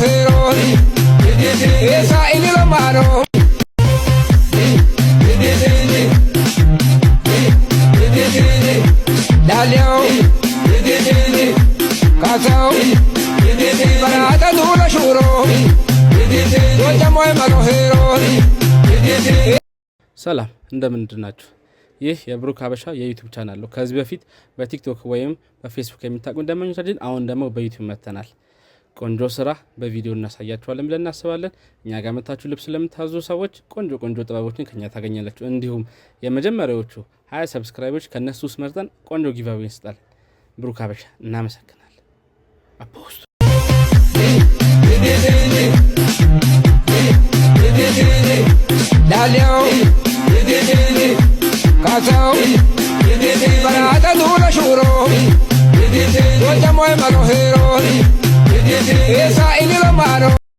hero esa ini lo mano dalio kasao barata dula shuro ወጀሞይ ማኖ hero ሰላም እንደምንድናችሁ? ይህ የብሩክ ሀበሻ የዩቲዩብ ቻናል ነው። ከዚህ በፊት በቲክቶክ ወይም በፌስቡክ የምታውቁ እንደምንሰድን አሁን ደግሞ በዩቲዩብ መተናል። ቆንጆ ስራ በቪዲዮ እናሳያችኋለን ብለን እናስባለን። እኛ ጋር መታችሁ ልብስ ለምታዙ ሰዎች ቆንጆ ጥበቦችን ከኛ ታገኛላችሁ። እንዲሁም የመጀመሪያዎቹ 20 ሰብስክራይበሮች ከነሱ ውስጥ መርጠን ቆንጆ ጊቫዌ እንሰጣለን። ብሩክ ሀበሻ እናመሰግናለን። አፖስቶ dalio kasao barata dula shuro wajamo mano hero esa